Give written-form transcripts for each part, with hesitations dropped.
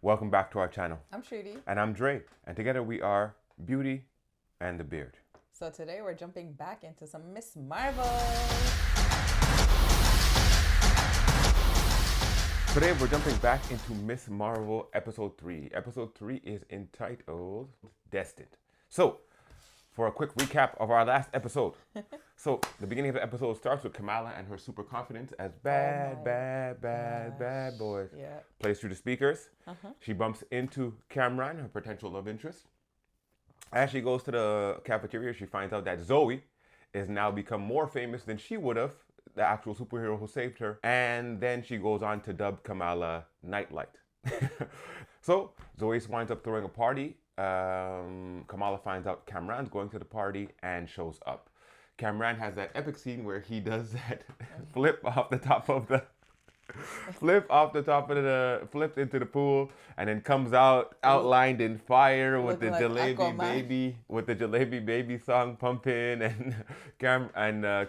Welcome back to our channel. I'm Shruti. And I'm Dre. And together we are Beauty and the Beard. So today we're jumping back into some Miss Marvel. Today we're jumping back into Miss Marvel episode 3. Episode 3 is entitled Destined. So, for a quick recap of our last episode. So, the beginning of the episode starts with Kamala and her super confidence as bad boys. Yeah. Plays through the speakers. She bumps into Cameron, her potential love interest. As she goes to the cafeteria, she finds out that Zoe is now become more famous than she would have, the actual superhero who saved her. And then she goes on to dub Kamala Nightlight. So, Zoe winds up throwing a party. Kamala finds out Cameron's going to the party and shows up. Cameron has that epic scene where he does that flip into the pool and then comes out outlined in fire with the Looking like jalebi baby song pumping, and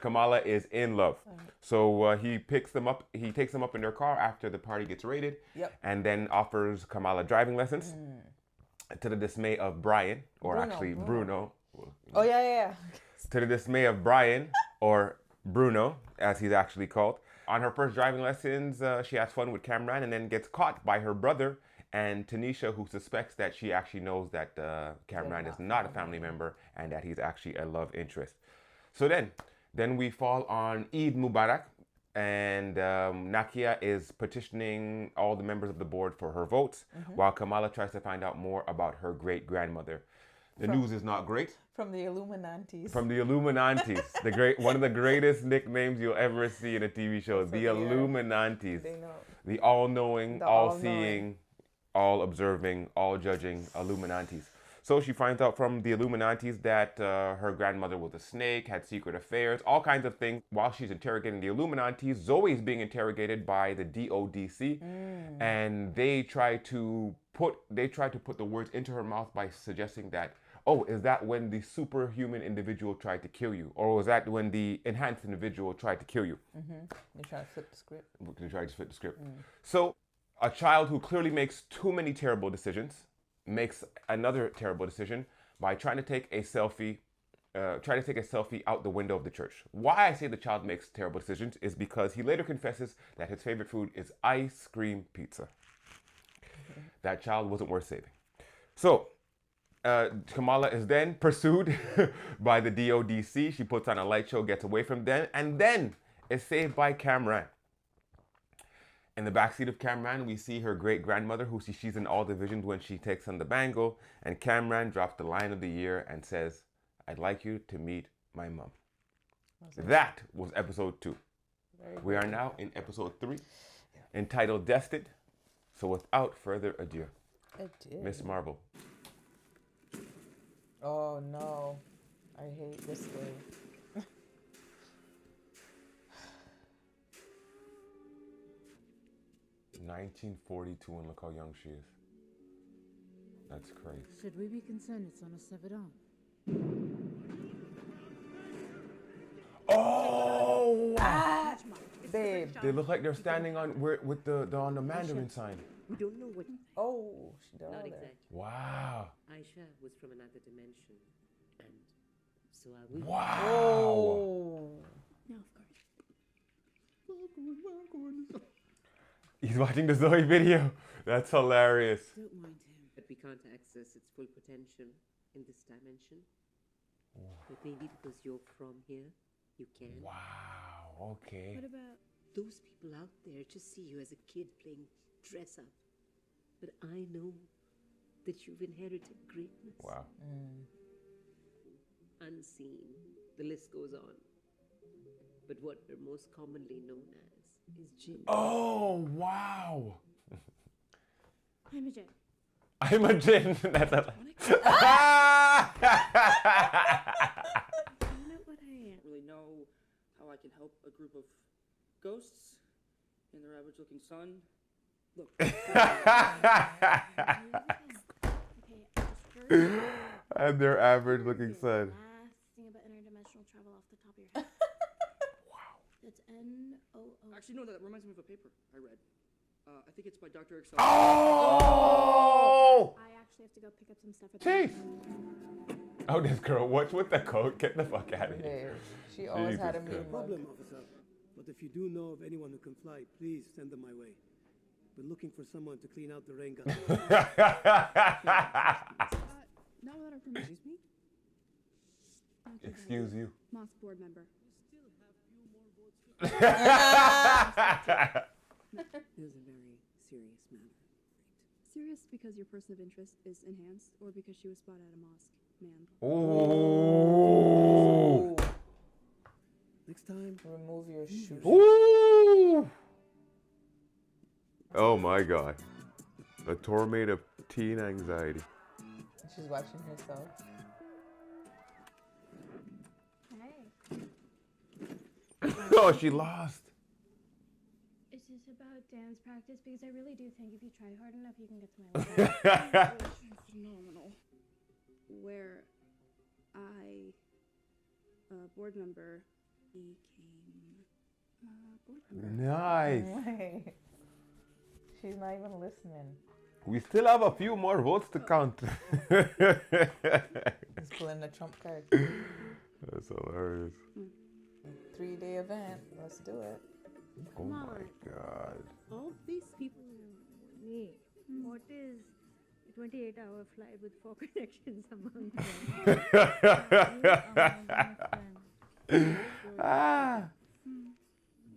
Kamala is in love. So he takes them up in their car after the party gets raided. And then offers Kamala driving lessons to the dismay of Brian, or Bruno. Oh yeah. To the dismay of Brian, or Bruno, as he's actually called. On her first driving lessons, she has fun with Cameron and then gets caught by her brother and Tanisha, who suspects that she actually knows that Cameron is not a family member and that he's actually a love interest. So then we fall on Eid Mubarak, and Nakia is petitioning all the members of the board for her votes, while Kamala tries to find out more about her great-grandmother. The news is not great. From the Illuminantes. From the Illuminantes, one of the greatest nicknames you'll ever see in a TV show. The Illuminantes. They know. The all-knowing, all-seeing, all-observing, all-judging Illuminantes. So she finds out from the Illuminantes that her grandmother was a snake, had secret affairs, all kinds of things. While she's interrogating the Illuminantes, Zoe is being interrogated by the DODC, and they try to put the words into her mouth by suggesting that, oh, is that when the superhuman individual tried to kill you? Or was that when the enhanced individual tried to kill you? They try to flip the script. They try to flip the script. So a child who clearly makes too many terrible decisions makes another terrible decision by trying to take a selfie out the window of the church. Why I say the child makes terrible decisions is because he later confesses that his favorite food is ice cream pizza. That child wasn't worth saving. So, Kamala is then pursued by the DODC. She puts on a light show, gets away from them, and then is saved by Cameron. In the backseat of Cameron, we see her great-grandmother, who she's in all divisions when she takes on the bangle, and Cameron drops the line of the year and says, "I'd like you to meet my mom." That was episode 2. We are now in episode 3, entitled Destined. So without further ado, Miss Marvel. Oh no, I hate this day. 1942, and look how young she is. That's crazy. Should we be concerned it's on a Sevedon? Oh! Babe. They look like they're standing on with the Mandarin sign. We don't know what. Oh, they're Not all there. exactly. Wow. Aisha was from another dimension, and so are we. Wow. Oh. No, of course. He's watching the Zoe video. That's hilarious. Don't mind him. But we can't access its full potential in this dimension. But maybe because you're from here, you can. Wow. Okay. What about Those people out there just see you as a kid playing dress up. But I know that you've inherited greatness. Wow. Unseen. The list goes on. But what we're most commonly known as is Jinn. Oh, wow. I'm a Jinn. I'm a Jinn. That's a... You know what I am? Really know how I can help a group of ghosts and their average looking son. Look. And their average looking son. Last thing about interdimensional travel off the top of your head. Wow. It's N-O-O. Actually, no, that reminds me of a paper I read. I think it's by Dr. Excel. Oh! I actually have to go pick up some stuff at Jeez. Oh, this girl, what's with the coat? Get the fuck out of here. Babe, she always had a Jesus mean Christ. mug. Problem, officer. But if you do know of anyone who can fly, please send them my way. We're looking for someone to clean out the rain gun. Now that our permission. Excuse you. Moss board member. This is a very serious matter. Serious because your person of interest is enhanced, or because she was spotted at a mosque, ma'am. Ooh. Next time, Remove your shoes. Ooh. Oh my God. A torment of teen anxiety. She's watching herself. Hey. Oh, she lost. Is this about dance practice? Because I really do think if you try hard enough, you can get to my level. Phenomenal. Where I, board member, became board member. Nice. Wait. She's not even listening. We still have a few more votes to count. He's pulling the trump card. That's hilarious. 3-day event. Let's do it. Oh my God. All these people. Me. What is a 28-hour flight with 4 connections among them? Ah.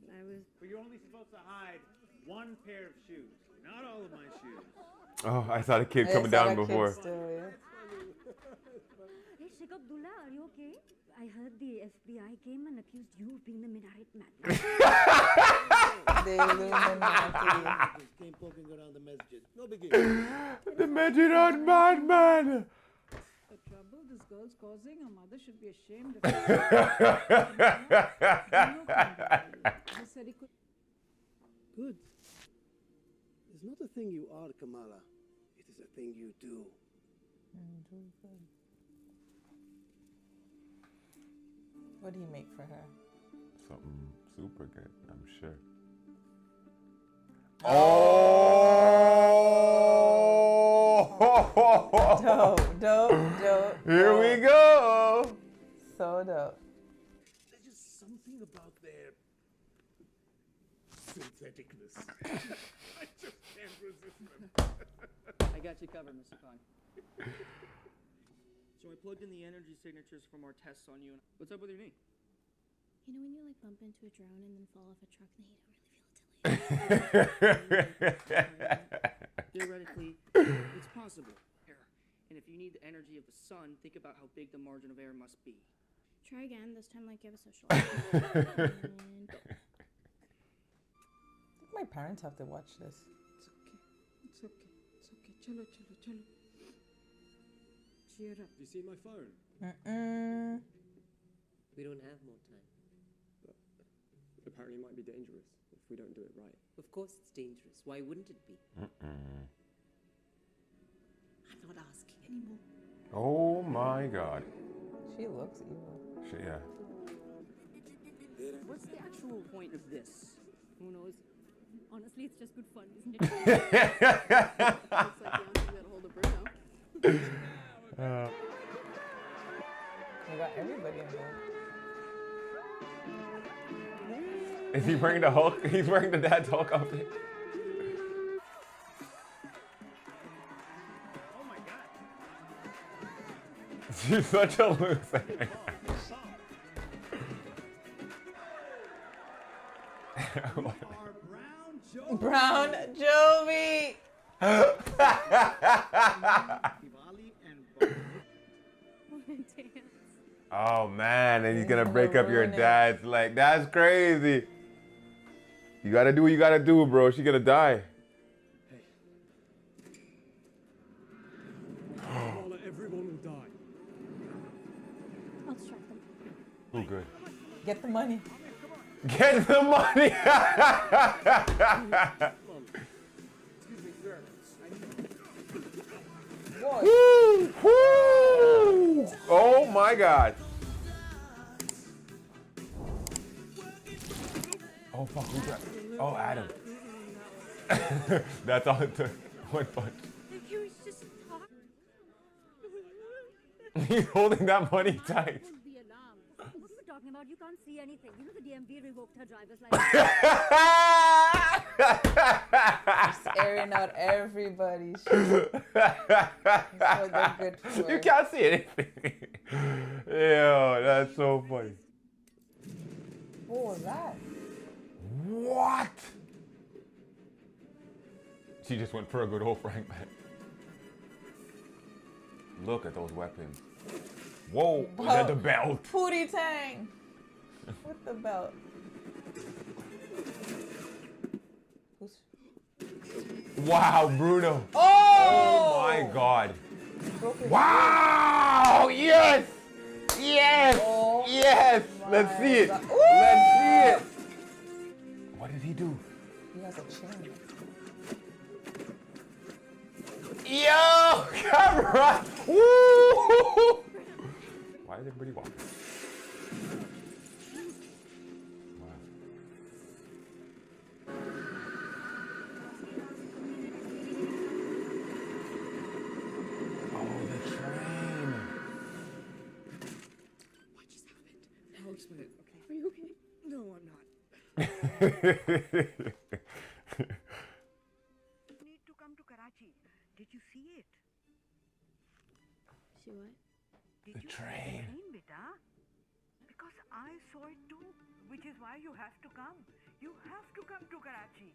I was But you're only supposed to hide one pair of shoes, not all of my shoes. Oh, I saw the kid I coming saw down that kid before. still, yeah. Hey, Sheikh Abdullah, are you okay? I heard the FBI came and accused you of being the Minaret madman. The Illuminati. just came poking around the masjid. No biggie. The Majid madman. The trouble this girl's causing, her mother should be ashamed of her. Said he could. Good. It's not a thing you are, Kamala. It is a thing you do. What do you make for her? Something super good, I'm sure. Oh! Dope. Here we go. So dope. There's just something about their syntheticness. I just can't resist them. I got you covered, Mr. Khan. So I plugged in the energy signatures from our tests on you. What's up with your knee? You know when you like bump into a drone and then fall off a truck and you don't really feel it till Theoretically, it's possible. And if you need the energy of the sun, think about how big the margin of error must be. Try again, this time like you have a social life. And go. I think my parents have to watch this. It's okay. Chalo. Cheer up. Do you see my phone? We don't have more time. Apparently it might be dangerous if we don't do it right. Of course it's dangerous. Why wouldn't it be? I'm not asking anymore. Oh my God. She looks evil. Yeah. What's the actual point of this? Who knows? Honestly, it's just good fun, isn't it? Looks like Beyonce got a hold of Bruno. You got everybody in there. Is he wearing the Hulk? He's wearing the dad's Hulk outfit. Oh my God. She's such a loser. Brown Jovi! Diwali and Oh man, and he's gonna break up your ruin it. dad's leg. That's crazy. You gotta do what you gotta do, bro. She's gonna die. Everyone will die. I'll distract them. Oh, good. Get the money. Get the money. Excuse me, sir. Boy. Woo! Woo! Oh my God. Oh fuck, who's that? Oh, Adam. That's all it took. One punch. He was just talking. He's holding that money tight. What are you talking about? You can't see anything. You know the DMV revoked her driver's license. Just airing out everybody's shit. So they're good for You it. can't see anything. Yo, that's so funny. What was that? What? She just went for a good old Frank, man. Look at those weapons. Whoa, the belt. Pootie Tang. With the belt. Who's... Wow, Bruno. Oh! My God. Broke his Wow! Yes! Yes! Oh Yes! Let's see it. God. Let's see it. What did he do? He has a chain. Yo! Camera! Woo! Why is everybody walking? Wow. Oh, the train. What just happened? I'll explain it. Okay. Are you okay? No, I'm not. Need to come to Karachi. Did you see it? See what? Did The you train. see the train, beta? Because I saw it too, which is why you have to come. You have to come to Karachi.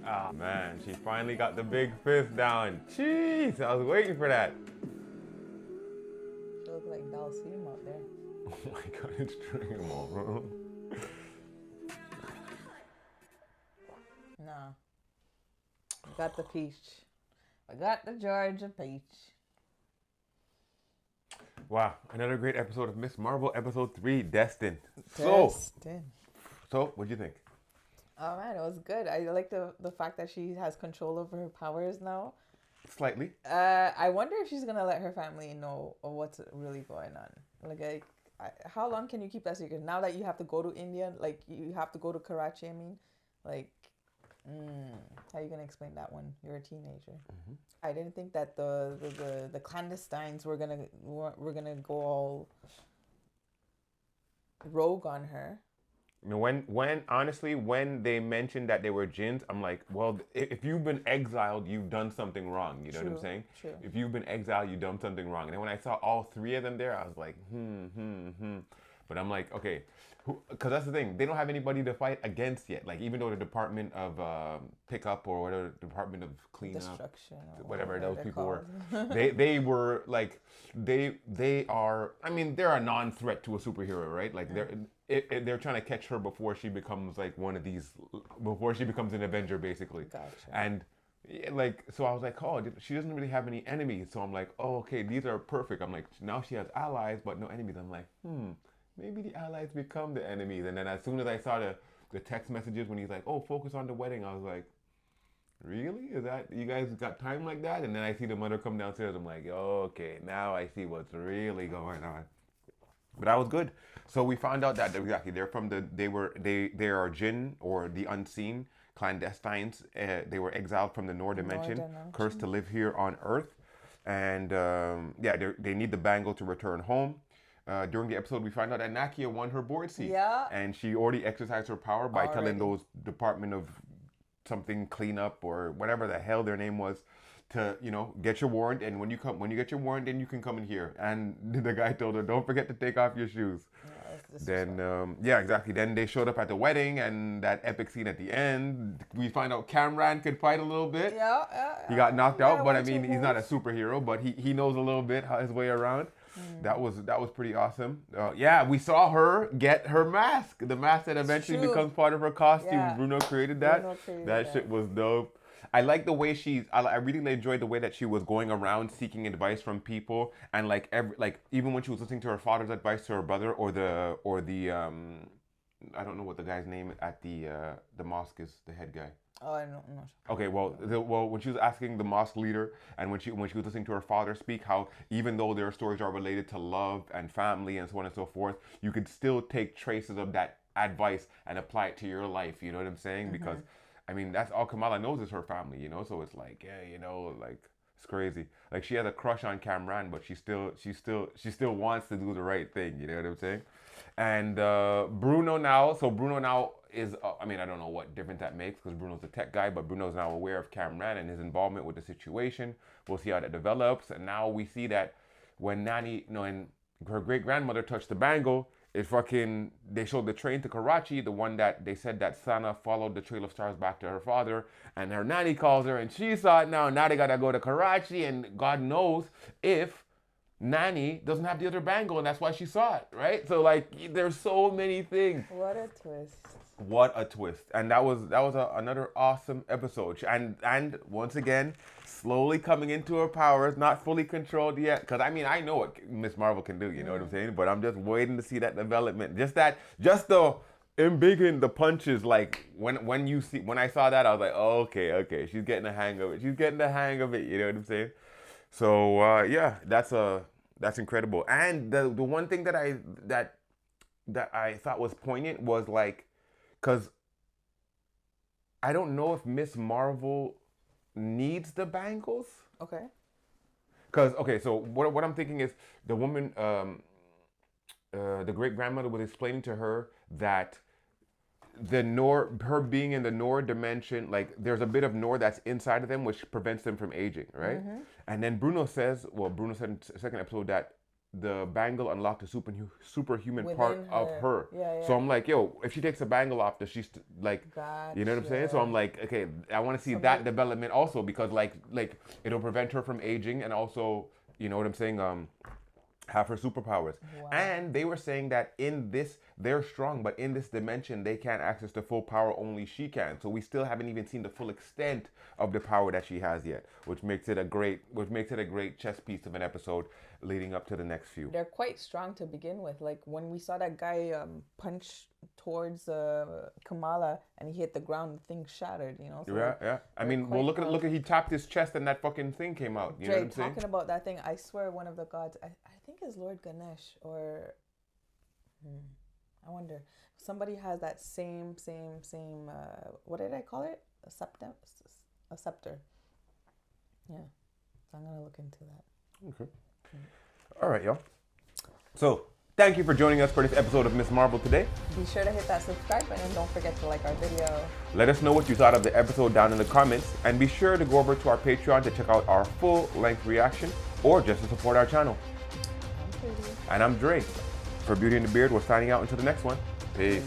Oh man, she finally got the big fist down. Jeez, I was waiting for that. She look like Dalsim out there. Oh my God, it's stringing them all, bro. Nah. I got the peach. I got the Georgia peach. Wow, another great episode of Miss Marvel, episode 3, Destined. Destined. So, what'd you think? Oh man, it was good. I like the fact that she has control over her powers now. Slightly. I wonder if she's gonna let her family know what's really going on. Like, how long can you keep that secret? Now that you have to go to India, like you have to go to Karachi. I mean, like, how are you gonna explain that when you're a teenager? Mm-hmm. I didn't think that the clandestines were gonna go all rogue on her. You know, when they mentioned that they were jinns, I'm like, well, if you've been exiled, you've done something wrong. You know what I'm saying? True. If you've been exiled, you've done something wrong. And then when I saw all 3 of them there, I was like, But I'm like, okay, because that's the thing. They don't have anybody to fight against yet. Like, even though the Department of Pickup or whatever, Department of Cleanup, Destruction, or whatever those they're people were, called. they were like, they are. I mean, they're a non-threat to a superhero, right? Like they're trying to catch her before she becomes like one of these, before she becomes an Avenger, basically. Gotcha. And like, so I was like, oh, she doesn't really have any enemies. So I'm like, oh, okay, these are perfect. I'm like, now she has allies, but no enemies. I'm like, maybe the allies become the enemies. And then as soon as I saw the text messages when he's like, oh, focus on the wedding, I was like, really? Is that, you guys got time like that? And then I see the mother come downstairs. I'm like, oh, okay, now I see what's really going on. But that was good. So we found out that exactly they are jinn, or the unseen clandestines. They were exiled from the Nor dimension, cursed to live here on Earth, and they need the bangle to return home. During the episode, we find out that Nakia won her board seat. Yeah. And she already exercised her power by telling those Department of something cleanup or whatever the hell their name was to, get your warrant. And when you get your warrant, then you can come in here. And the guy told her, don't forget to take off your shoes. Then, exactly. Then they showed up at the wedding, and that epic scene at the end. We find out Camran could fight a little bit. Yeah. He got knocked out, but I mean, he's not a superhero, but he knows a little bit his way around. That was pretty awesome. We saw her get her mask, the mask that eventually becomes part of her costume. Yeah. Bruno created that. That shit was dope. I like the way I really enjoyed the way that she was going around seeking advice from people, and even when she was listening to her father's advice to her brother, or the I don't know what the guy's name at the mosque is, the head guy. Oh, I know. Okay, well, when she was asking the mosque leader, and when she was listening to her father speak, how even though their stories are related to love and family and so on and so forth, you could still take traces of that advice and apply it to your life. You know what I'm saying? Because I mean, that's all Kamala knows is her family, you know. So it's like, yeah, you know, like it's crazy. Like she has a crush on Cameron, but she still wants to do the right thing. You know what I'm saying? And Bruno now is, I mean, I don't know what difference that makes because Bruno's a tech guy, but Bruno's now aware of Cameron and his involvement with the situation. We'll see how that develops. And now we see that when Nani, you know, and her great grandmother touched the bangle, they showed the train to Karachi, the one that they said that Sana followed the trail of stars back to her father, and her nanny calls her and she saw it now. Now they gotta go to Karachi, and God knows if Nani doesn't have the other bangle, and that's why she saw it, right? So like, there's so many things. What a twist. What a twist. And that was another awesome episode. And once again, slowly coming into her powers, not fully controlled yet. Because I mean, I know what Miss Marvel can do, you know what I'm saying? But I'm just waiting to see that development. Just the embiggen the punches. Like when I saw that, I was like, oh, okay, she's getting the hang of it. She's getting the hang of it, you know what I'm saying? So yeah, that's incredible. And the one thing that I thought was poignant was like, because I don't know if Miss Marvel needs the bangles. Okay. Because, okay, so what I'm thinking is the woman, the great-grandmother was explaining to her that her being in the Noor dimension, like there's a bit of Noor that's inside of them which prevents them from aging, right? And then Bruno said in the second episode that the bangle unlocked a superhuman part of her. Yeah. So I'm like, yo, if she takes a bangle off, does she like, Gotcha. you know what I'm saying? So I'm like, okay, I want to see that development also, because like it'll prevent her from aging, and also, you know what I'm saying, have her superpowers. Wow. And they were saying that in this, they're strong, but in this dimension, they can't access the full power, only she can. So we still haven't even seen the full extent of the power that she has yet, which makes it a great chess piece of an episode leading up to the next few. They're quite strong to begin with. Like when we saw that guy punch towards Kamala and he hit the ground, the thing shattered, you know? So yeah. I mean, well, look at he tapped his chest and that fucking thing came out. You know what I'm saying? Talking about that thing, I swear one of the gods, I think is Lord Ganesh, or I wonder, somebody has that same what did I call it? A scepter. Yeah. So I'm gonna look into that. Okay. All right, y'all. So thank you for joining us for this episode of Miss Marvel today. Be sure to hit that subscribe button and don't forget to like our video. Let us know what you thought of the episode down in the comments, and be sure to go over to our Patreon to check out our full-length reaction, or just to support our channel. I'm Shruti. And I'm Dre. For Beauty and the Beard, we're signing out until the next one. Peace.